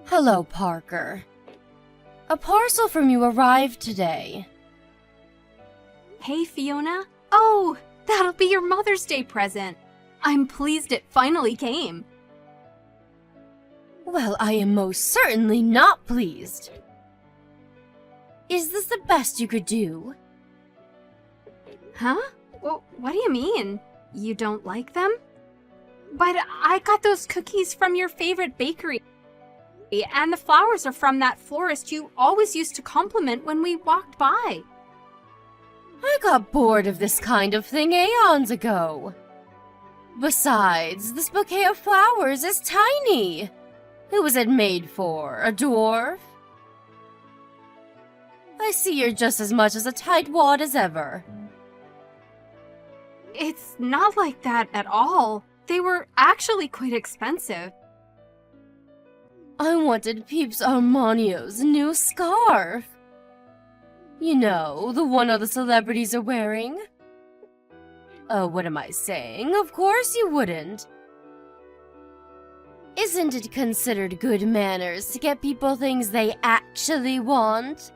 Hello, Parker. A parcel from you arrived today. Hey, Fiona. Oh, that'll be your Mother's Day present. I'm pleased it finally came. Well, I am most certainly not pleased. Is this the best you could do? Huh? Well, what do you mean? You don't like them? But I got those cookies from your favorite bakery. And the flowers are from that florist you always used to compliment when we walked by. I got bored of this kind of thing aeons ago. Besides, this bouquet of flowers is tiny. Who was it made for? A dwarf? I see you're just as much as a tightwad as ever. It's not like that at all. They were actually quite expensive. I wanted Peeps Armanio's new scarf. You know, the one all the celebrities are wearing. Oh, what am I saying? Of course you wouldn't. Isn't it considered good manners to get people things they actually want?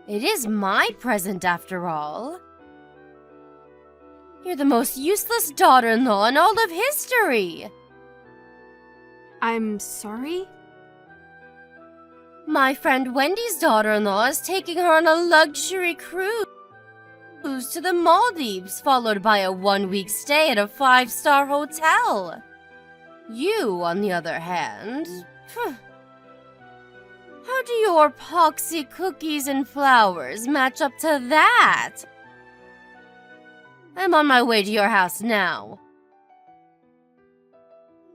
It is my present after all. You're the most useless daughter-in-law in all of history. I'm sorry? My friend Wendy's daughter-in-law is taking her on a luxury cruise to the Maldives, followed by a one-week stay at a 5-star hotel. You, on the other hand... How do your poxy cookies and flowers match up to that? I'm on my way to your house now.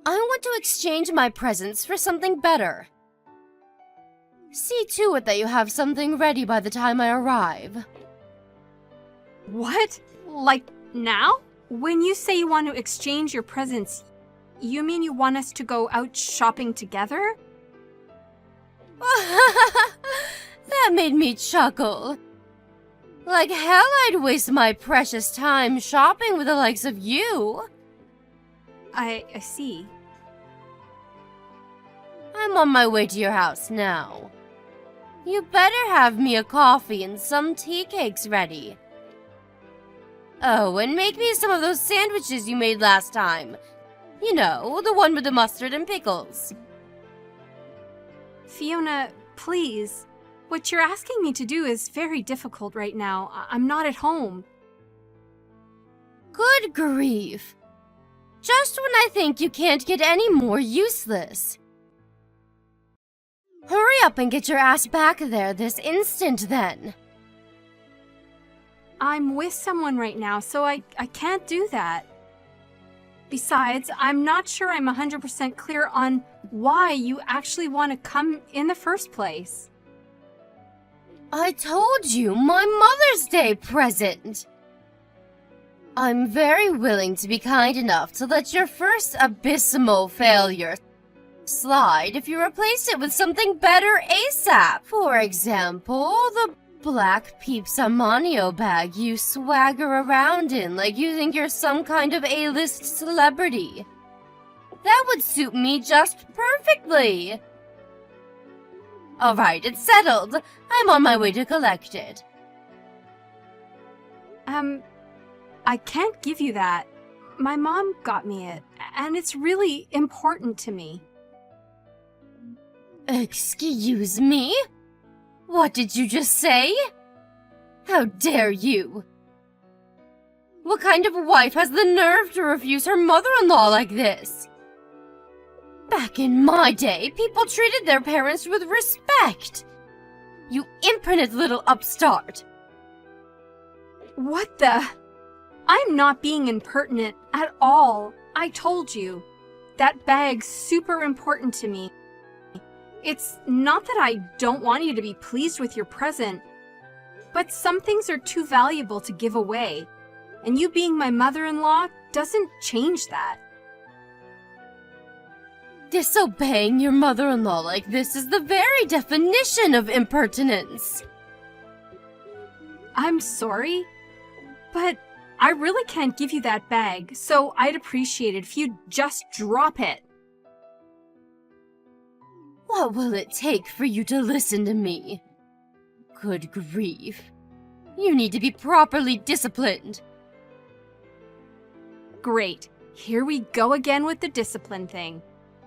I want to exchange my presents for something better. See to it that you have something ready by the time I arrive. What? Like now? When you say you want to exchange your presents, you mean you want us to go out shopping together? That made me chuckle. Like hell I'd waste my precious time shopping with the likes of you. I see. I'm on my way to your house now. You better have me a coffee and some tea cakes ready. Oh, and make me some of those sandwiches you made last time. You know, the one with the mustard and pickles. Fiona, please. What you're asking me to do is very difficult right now. I'm not at home. Good grief. Just when I think you can't get any more useless. Hurry up and get your ass back there this instant, then. I'm with someone right now, so I can't do that. Besides, I'm not sure I'm 100% clear on why you actually want to come in the first place. I told you, my Mother's Day present. I'm very willing to be kind enough to let your first abysmal failure slide if you replace it with something better ASAP. For example, the black Peeps Armanio bag you swagger around in like you think you're some kind of A-list celebrity. That would suit me just perfectly. Alright, it's settled. I'm on my way to collect it. I can't give you that. My mom got me it, and it's really important to me. Excuse me? What did you just say? How dare you? What kind of wife has the nerve to refuse her mother-in-law like this? Back in my day, people treated their parents with respect. You impertinent little upstart. What the? I'm not being impertinent at all. I told you. That bag's super important to me. It's not that I don't want you to be pleased with your present, but some things are too valuable to give away, and you being my mother-in-law doesn't change that. Disobeying your mother-in-law like this is the very definition of impertinence. I'm sorry, but I really can't give you that bag, so I'd appreciate it if you'd just drop it. What will it take for you to listen to me? Good grief. You need to be properly disciplined. Great. Here we go again with the discipline thing.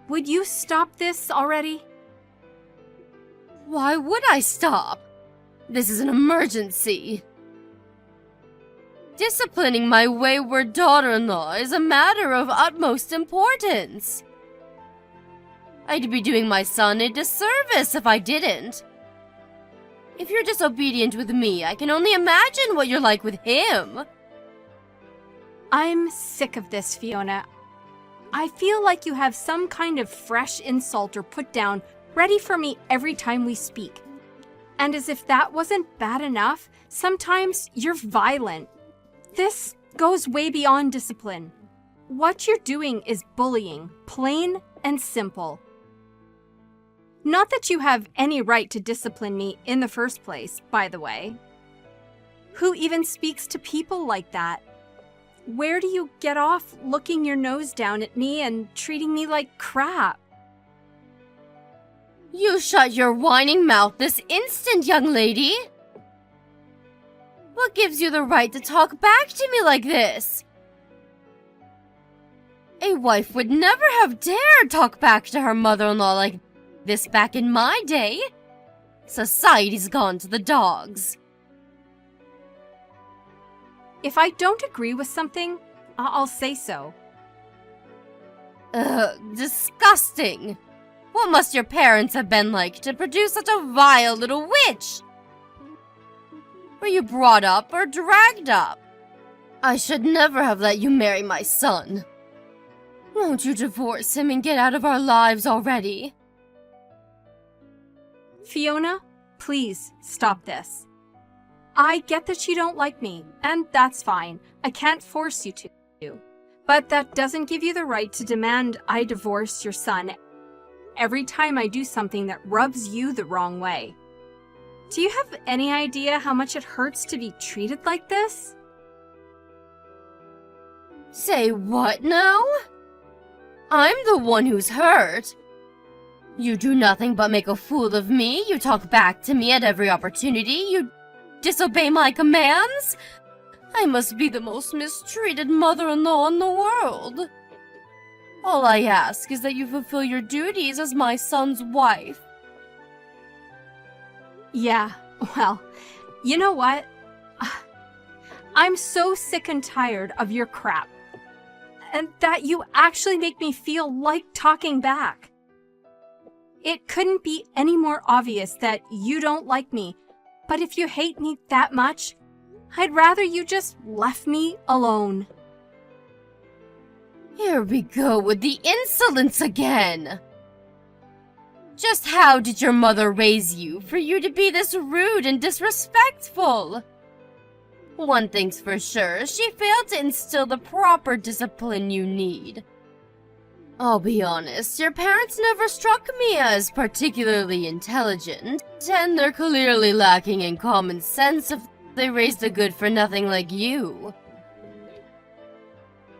Would you stop this already? Why would I stop? This is an emergency. Disciplining my wayward daughter-in-law is a matter of utmost importance. I'd be doing my son a disservice if I didn't. If you're disobedient with me, I can only imagine what you're like with him. I'm sick of this, Fiona. I feel like you have some kind of fresh insult or put down ready for me every time we speak. And as if that wasn't bad enough, sometimes you're violent. This goes way beyond discipline. What you're doing is bullying, plain and simple. Not that you have any right to discipline me in the first place, by the way. Who even speaks to people like that? Where do you get off looking your nose down at me and treating me like crap? You shut your whining mouth this instant, young lady! What gives you the right to talk back to me like this? A wife would never have dared talk back to her mother-in-law like this back in my day. Society's gone to the dogs. If I don't agree with something, I'll say so. Ugh, disgusting! What must your parents have been like to produce such a vile little witch? Were you brought up or dragged up? I should never have let you marry my son. Won't you divorce him and get out of our lives already? Fiona, please stop this. I get that you don't like me, and that's fine. I can't force you to. But that doesn't give you the right to demand I divorce your son every time I do something that rubs you the wrong way. Do you have any idea how much it hurts to be treated like this? Say what now? I'm the one who's hurt. You do nothing but make a fool of me. You talk back to me at every opportunity. You disobey my commands. I must be the most mistreated mother-in-law in the world. All I ask is that you fulfill your duties as my son's wife. Yeah, well, you know what? I'm so sick and tired of your crap. And that you actually make me feel like talking back. It couldn't be any more obvious that you don't like me, but if you hate me that much, I'd rather you just left me alone. Here we go with the insolence again. Just how did your mother raise you for you to be this rude and disrespectful? One thing's for sure, she failed to instill the proper discipline you need. I'll be honest, your parents never struck me as particularly intelligent, and they're clearly lacking in common sense if they raised a good-for-nothing like you.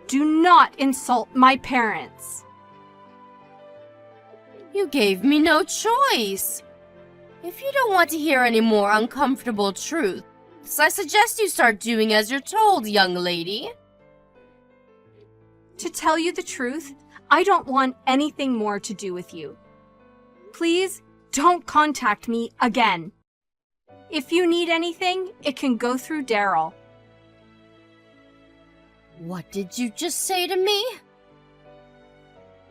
Do not insult my parents. You gave me no choice. If you don't want to hear any more uncomfortable truths, I suggest you start doing as you're told, young lady. To tell you the truth, I don't want anything more to do with you. Please don't contact me again. If you need anything, it can go through Daryl. What did you just say to me?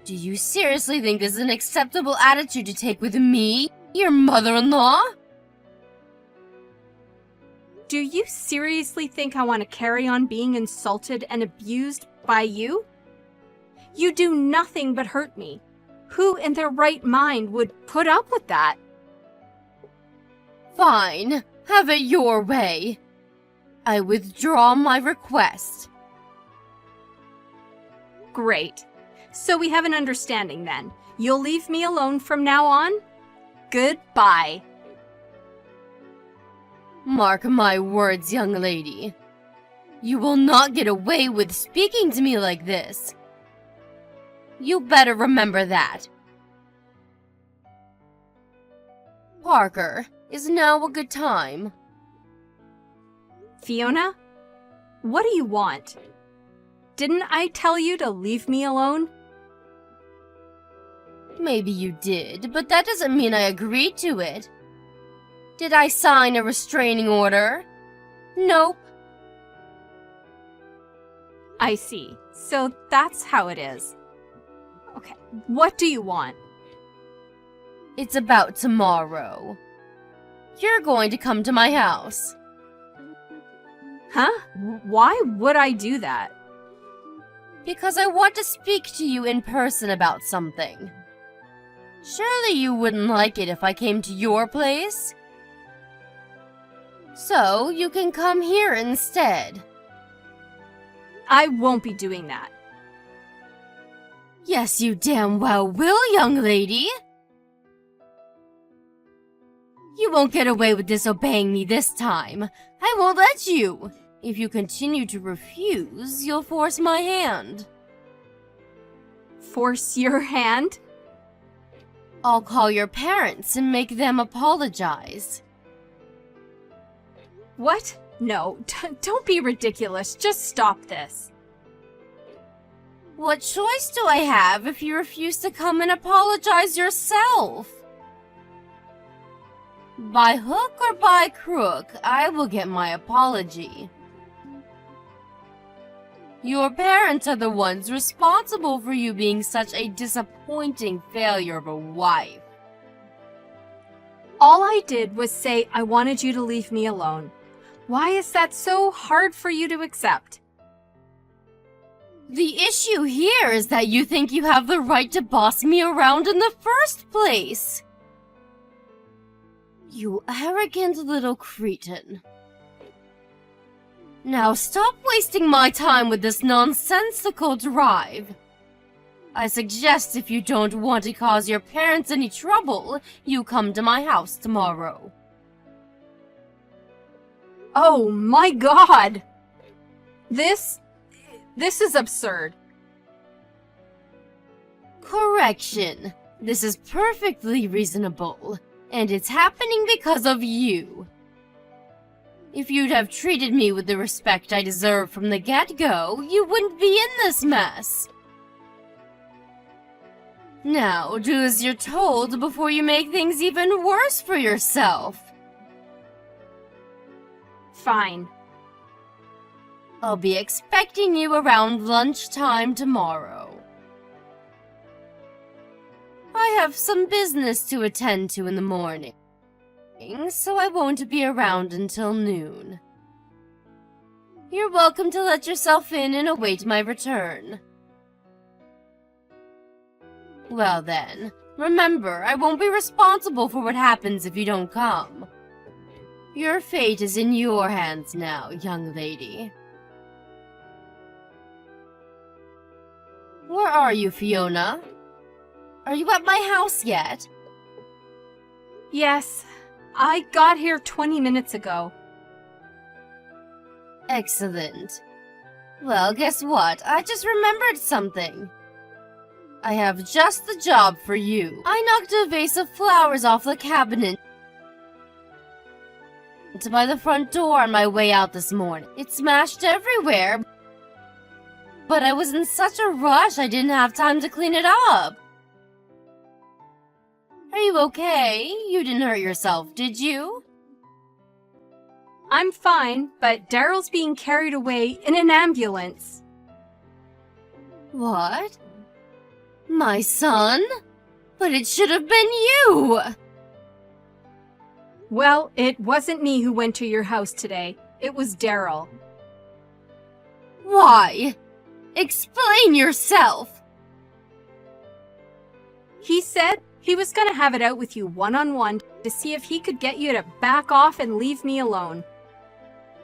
Do you seriously think this is an acceptable attitude to take with me, your mother-in-law? Do you seriously think I want to carry on being insulted and abused by you? You do nothing but hurt me. Who in their right mind would put up with that? Fine, have it your way. I withdraw my request. Great. So we have an understanding then. You'll leave me alone from now on? Goodbye. Mark my words, young lady. You will not get away with speaking to me like this. You better remember that. Parker, is now a good time? Fiona? What do you want? Didn't I tell you to leave me alone? Maybe you did, but that doesn't mean I agreed to it. Did I sign a restraining order? Nope. I see. So that's how it is. Okay, what do you want? It's about tomorrow. You're going to come to my house. Huh? Why would I do that? Because I want to speak to you in person about something. Surely you wouldn't like it if I came to your place? So you can come here instead. I won't be doing that. Yes, you damn well will, young lady. You won't get away with disobeying me this time. I won't let you. If you continue to refuse, you'll force my hand. Force your hand? I'll call your parents and make them apologize. What? No, don't be ridiculous. Just stop this. What choice do I have if you refuse to come and apologize yourself? By hook or by crook, I will get my apology. Your parents are the ones responsible for you being such a disappointing failure of a wife. All I did was say I wanted you to leave me alone. Why is that so hard for you to accept? The issue here is that you think you have the right to boss me around in the first place. You arrogant little cretin. Now stop wasting my time with this nonsensical drive. I suggest if you don't want to cause your parents any trouble, you come to my house tomorrow. Oh my God! This is absurd. Correction. This is perfectly reasonable, and it's happening because of you. If you'd have treated me with the respect I deserve from the get-go, you wouldn't be in this mess. Now, do as you're told before you make things even worse for yourself. Fine. I'll be expecting you around lunchtime tomorrow. I have some business to attend to in the morning, so I won't be around until noon. You're welcome to let yourself in and await my return. Well then, remember, I won't be responsible for what happens if you don't come. Your fate is in your hands now, young lady. Where are you, Fiona? Are you at my house yet? Yes, I got here 20 minutes ago. Excellent. Well, guess what? I just remembered something. I have just the job for you. I knocked a vase of flowers off the cabinet by the front door on my way out this morning. It smashed everywhere, but I was in such a rush I didn't have time to clean it up. Are you okay? You didn't hurt yourself, did you? I'm fine, but Daryl's being carried away in an ambulance. What? My son? But it should have been you! Well, it wasn't me who went to your house today. It was Daryl. Why? Explain yourself! He said he was gonna have it out with you one-on-one to see if he could get you to back off and leave me alone.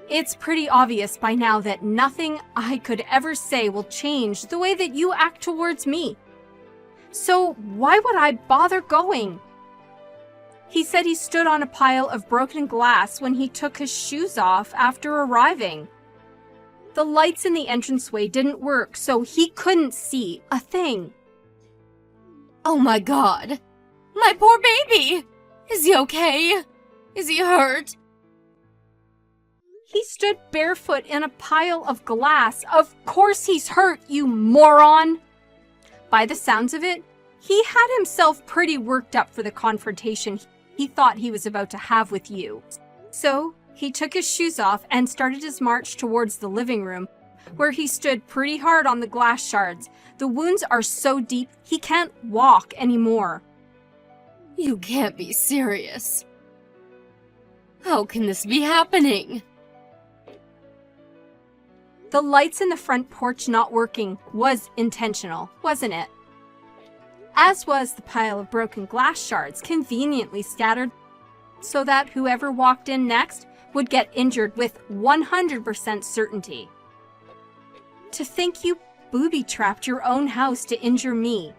It's pretty obvious by now that nothing I could ever say will change the way that you act towards me. So why would I bother going? He said he stood on a pile of broken glass when he took his shoes off after arriving. The lights in the entranceway didn't work, so he couldn't see a thing. Oh my god! My poor baby! Is he okay? Is he hurt? He stood barefoot in a pile of glass. Of course he's hurt, you moron! By the sounds of it, he had himself pretty worked up for the confrontation he thought he was about to have with you. So, he took his shoes off and started his march towards the living room, where he stood pretty hard on the glass shards. The wounds are so deep, he can't walk anymore. You can't be serious. How can this be happening? The lights in the front porch not working was intentional, wasn't it? As was the pile of broken glass shards conveniently scattered so that whoever walked in next would get injured with 100% certainty. To think you booby-trapped your own house to injure me.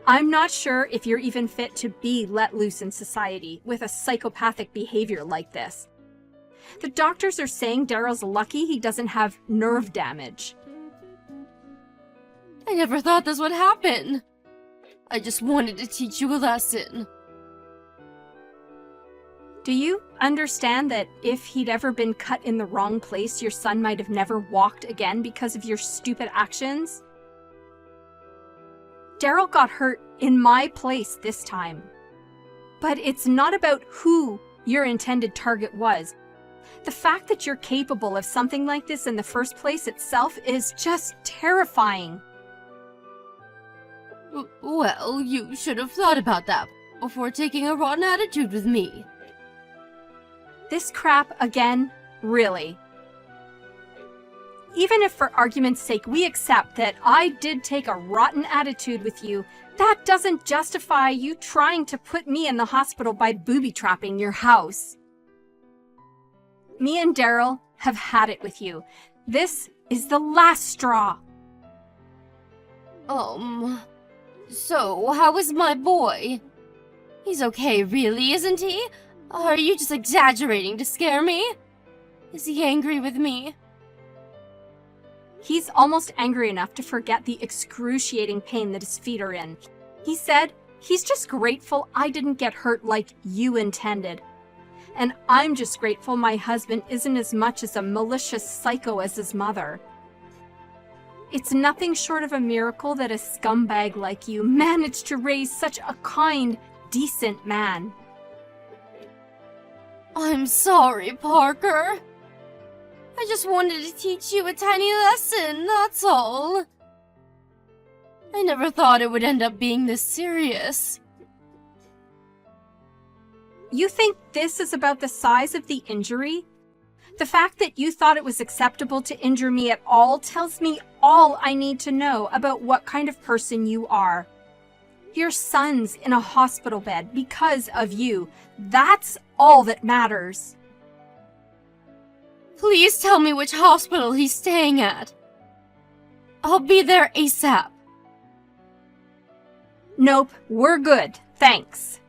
I'm not sure if you're even fit to be let loose in society with a psychopathic behavior like this. The doctors are saying Daryl's lucky he doesn't have nerve damage. I never thought this would happen. I just wanted to teach you a lesson. Do you understand that if he'd ever been cut in the wrong place, your son might have never walked again because of your stupid actions? Daryl got hurt in my place this time. But it's not about who your intended target was. The fact that you're capable of something like this in the first place itself is just terrifying. Well, you should have thought about that before taking a rotten attitude with me. This crap again? Really? Even if for argument's sake we accept that I did take a rotten attitude with you, that doesn't justify you trying to put me in the hospital by booby-trapping your house. Me and Daryl have had it with you. This is the last straw. So how is my boy? He's okay, really, isn't he? Are you just exaggerating to scare me? Is he angry with me? He's almost angry enough to forget the excruciating pain that his feet are in. He said he's just grateful I didn't get hurt like you intended. And I'm just grateful my husband isn't as much as a malicious psycho as his mother. It's nothing short of a miracle that a scumbag like you managed to raise such a kind, decent man. I'm sorry, Parker. I just wanted to teach you a tiny lesson, that's all. I never thought it would end up being this serious. You think this is about the size of the injury? The fact that you thought it was acceptable to injure me at all tells me all I need to know about what kind of person you are. Your son's in a hospital bed because of you. That's all that matters. Please tell me which hospital he's staying at. I'll be there ASAP. Nope, we're good, thanks.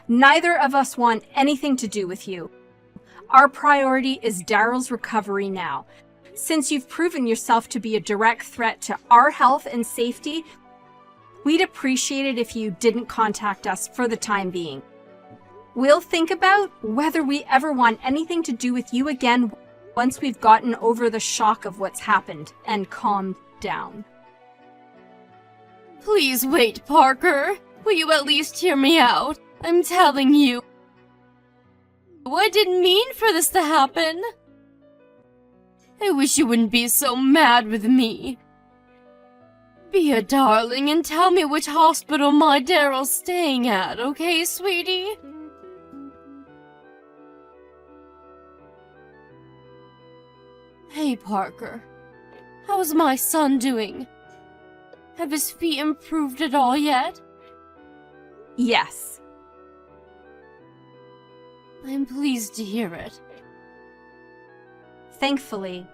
Neither of us want anything to do with you. Our priority is Daryl's recovery now. Since you've proven yourself to be a direct threat to our health and safety, we'd appreciate it if you didn't contact us for the time being. We'll think about whether we ever want anything to do with you again once we've gotten over the shock of what's happened and calmed down. Please wait, Parker. Will you at least hear me out? I'm telling you. I didn't mean for this to happen. I wish you wouldn't be so mad with me. Be a darling and tell me which hospital my Daryl's staying at, okay, sweetie? Hey, Parker. How's my son doing? Have his feet improved at all yet? Yes. I'm pleased to hear it. Thankfully,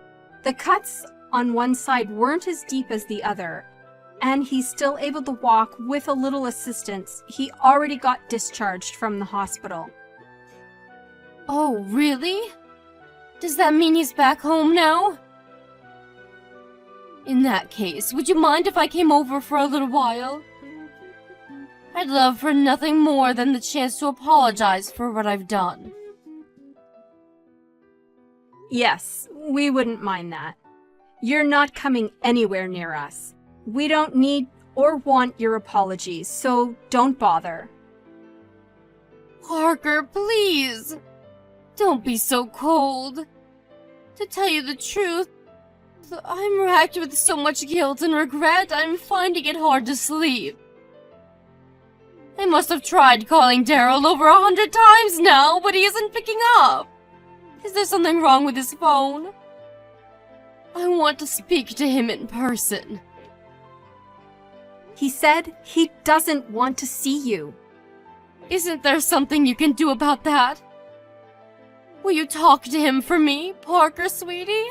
the cuts on one side weren't as deep as the other, and he's still able to walk with a little assistance. He already got discharged from the hospital. Oh, really? Does that mean he's back home now? In that case, would you mind if I came over for a little while? I'd love for nothing more than the chance to apologize for what I've done. Yes, we wouldn't mind that. You're not coming anywhere near us. We don't need or want your apologies, so don't bother. Parker, please! Don't be so cold. To tell you the truth, I'm racked with so much guilt and regret, I'm finding it hard to sleep. I must have tried calling Daryl over 100 times now, but he isn't picking up. Is there something wrong with his phone? I want to speak to him in person. He said he doesn't want to see you. Isn't there something you can do about that? Will you talk to him for me, Parker, sweetie?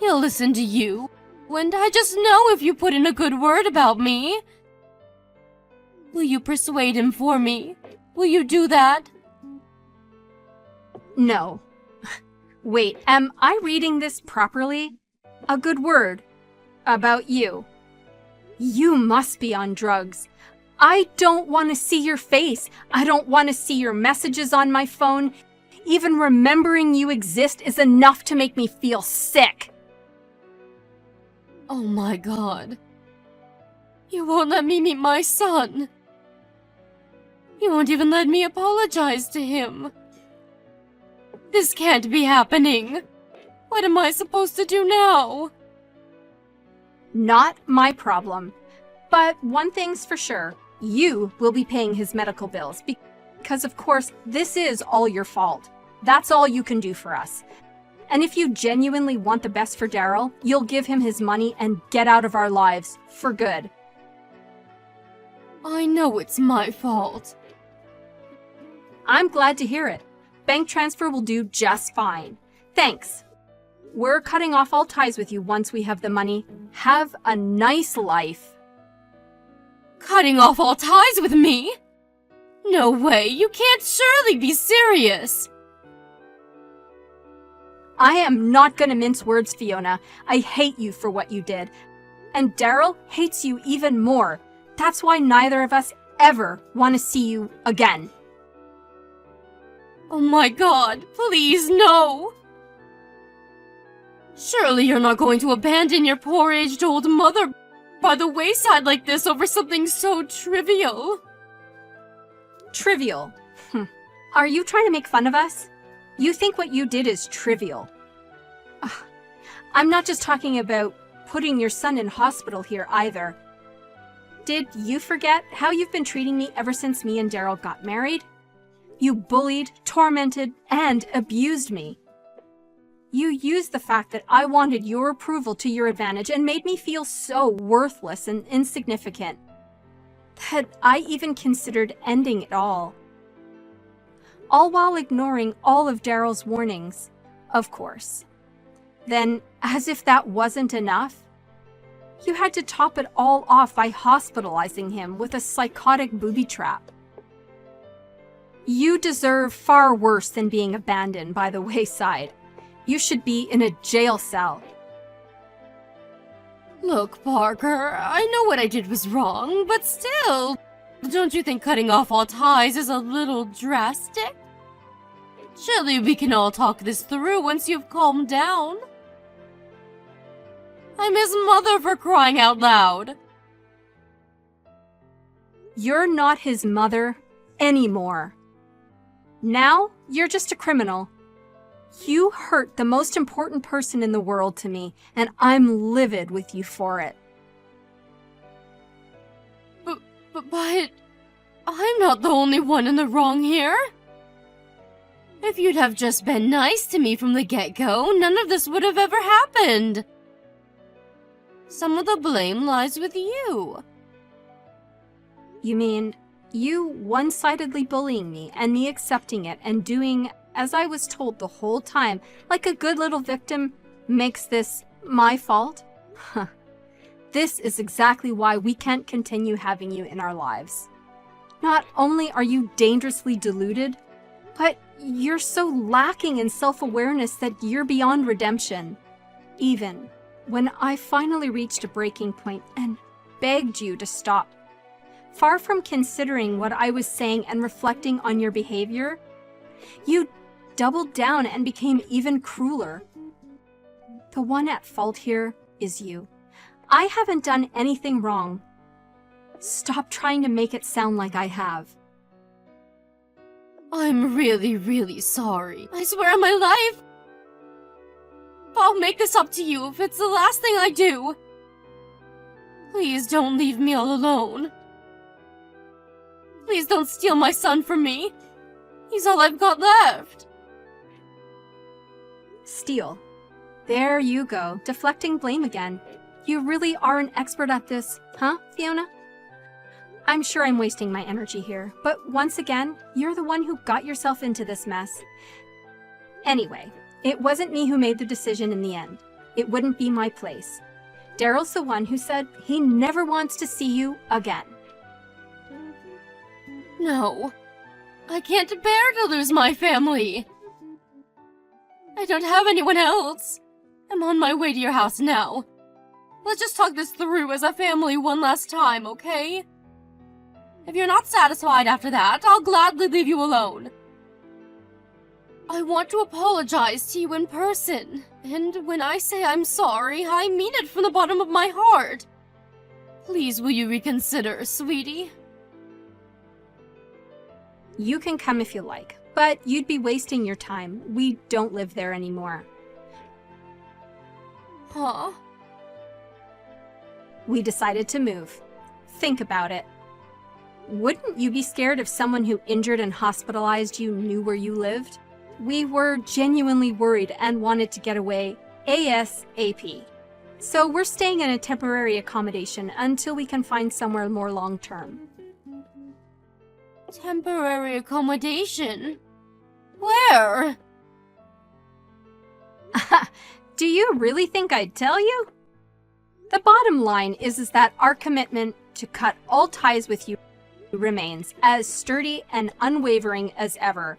He'll listen to you, and I just know if you put in a good word about me. Will you persuade him for me? Will you do that? No. Wait, am I reading this properly? A good word about you. You must be on drugs. I don't want to see your face. I don't want to see your messages on my phone. Even remembering you exist is enough to make me feel sick. Oh my God. You won't let me meet my son. You won't even let me apologize to him. This can't be happening. What am I supposed to do now? Not my problem. But one thing's for sure. You will be paying his medical bills because, of course, this is all your fault. That's all you can do for us. And if you genuinely want the best for Daryl, you'll give him his money and get out of our lives for good. I know it's my fault. I'm glad to hear it. Bank transfer will do just fine. Thanks. We're cutting off all ties with you once we have the money. Have a nice life. Cutting off all ties with me? No way, you can't surely be serious. I am not gonna mince words, Fiona. I hate you for what you did. And Daryl hates you even more. That's why neither of us ever want to see you again. Oh my God, please no. Surely you're not going to abandon your poor aged old mother by the wayside like this over something so trivial. Trivial? Are you trying to make fun of us? You think what you did is trivial. Ugh. I'm not just talking about putting your son in hospital here either. Did you forget how you've been treating me ever since me and Daryl got married? You bullied, tormented, and abused me. You used the fact that I wanted your approval to your advantage and made me feel so worthless and insignificant that I even considered ending it all while ignoring all of Daryl's warnings, of course. Then, as if that wasn't enough, you had to top it all off by hospitalizing him with a psychotic booby trap. You deserve far worse than being abandoned by the wayside. You should be in a jail cell. Look, Parker, I know what I did was wrong, but still, don't you think cutting off all ties is a little drastic? Surely we can all talk this through once you've calmed down. I'm his mother, for crying out loud. You're not his mother anymore. Now, you're just a criminal. You hurt the most important person in the world to me, and I'm livid with you for it. But I'm not the only one in the wrong here. If you'd have just been nice to me from the get-go, none of this would have ever happened. Some of the blame lies with you. You mean you one-sidedly bullying me and me accepting it and doing as I was told the whole time, like a good little victim, makes this my fault? Huh. This is exactly why we can't continue having you in our lives. Not only are you dangerously deluded, but you're so lacking in self-awareness that you're beyond redemption. Even when I finally reached a breaking point and begged you to stop, far from considering what I was saying and reflecting on your behavior, you doubled down and became even crueler. The one at fault here is you. I haven't done anything wrong. Stop trying to make it sound like I have. I'm really, really sorry. I swear on my life. I'll make this up to you if it's the last thing I do. Please don't leave me all alone. Please don't steal my son from me. He's all I've got left. Steal. There you go, deflecting blame again. You really are an expert at this, huh, Fiona? I'm sure I'm wasting my energy here, but once again, you're the one who got yourself into this mess. Anyway, it wasn't me who made the decision in the end. It wouldn't be my place. Daryl's the one who said he never wants to see you again. No. I can't bear to lose my family. I don't have anyone else. I'm on my way to your house now. Let's just talk this through as a family one last time, okay? If you're not satisfied after that, I'll gladly leave you alone. I want to apologize to you in person, and when I say I'm sorry, I mean it from the bottom of my heart. Please, will you reconsider, sweetie? You can come if you like, but you'd be wasting your time. We don't live there anymore. Huh? We decided to move. Think about it. Wouldn't you be scared if someone who injured and hospitalized you knew where you lived? We were genuinely worried and wanted to get away ASAP. So we're staying in a temporary accommodation until we can find somewhere more long-term. Temporary accommodation? Where? Do you really think I'd tell you? The bottom line is that our commitment to cut all ties with you remains as sturdy and unwavering as ever.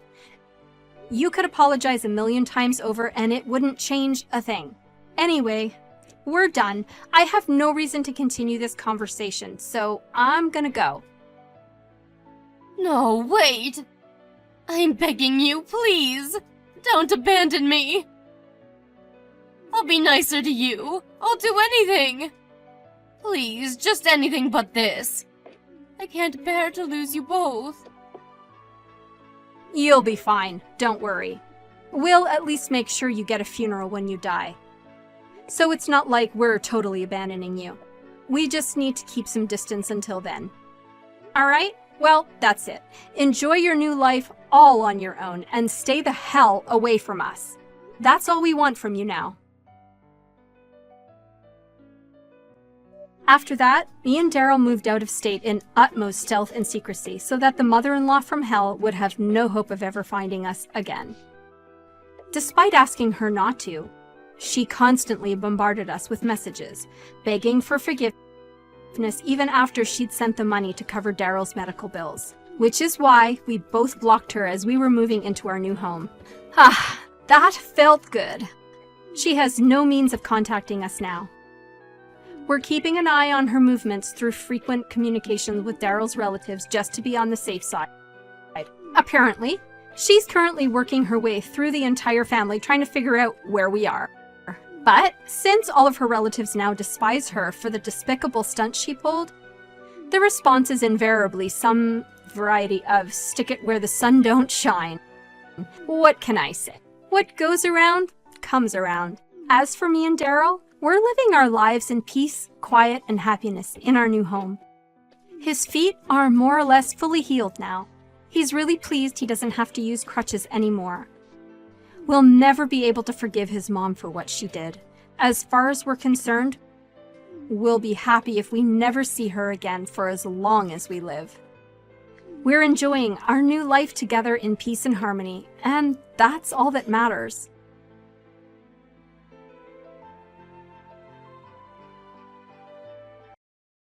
You could apologize 1,000,000 times over and it wouldn't change a thing. Anyway, we're done. I have no reason to continue this conversation, so I'm gonna go. No, wait. I'm begging you, please. Don't abandon me. I'll be nicer to you. I'll do anything. Please, just anything but this. I can't bear to lose you both. You'll be fine, don't worry. We'll at least make sure you get a funeral when you die. So it's not like we're totally abandoning you. We just need to keep some distance until then. Alright? Well, that's it. Enjoy your new life all on your own and stay the hell away from us. That's all we want from you now. After that, me and Daryl moved out of state in utmost stealth and secrecy so that the mother-in-law from hell would have no hope of ever finding us again. Despite asking her not to, she constantly bombarded us with messages, begging for forgiveness even after she'd sent the money to cover Daryl's medical bills, which is why we both blocked her as we were moving into our new home. Ah, that felt good. She has no means of contacting us now. We're keeping an eye on her movements through frequent communications with Daryl's relatives just to be on the safe side. Apparently, she's currently working her way through the entire family trying to figure out where we are. But since all of her relatives now despise her for the despicable stunt she pulled, the response is invariably some variety of stick it where the sun don't shine. What can I say? What goes around, comes around. As for me and Daryl, we're living our lives in peace, quiet, and happiness in our new home. His feet are more or less fully healed now. He's really pleased he doesn't have to use crutches anymore. We'll never be able to forgive his mom for what she did. As far as we're concerned, we'll be happy if we never see her again for as long as we live. We're enjoying our new life together in peace and harmony, and that's all that matters.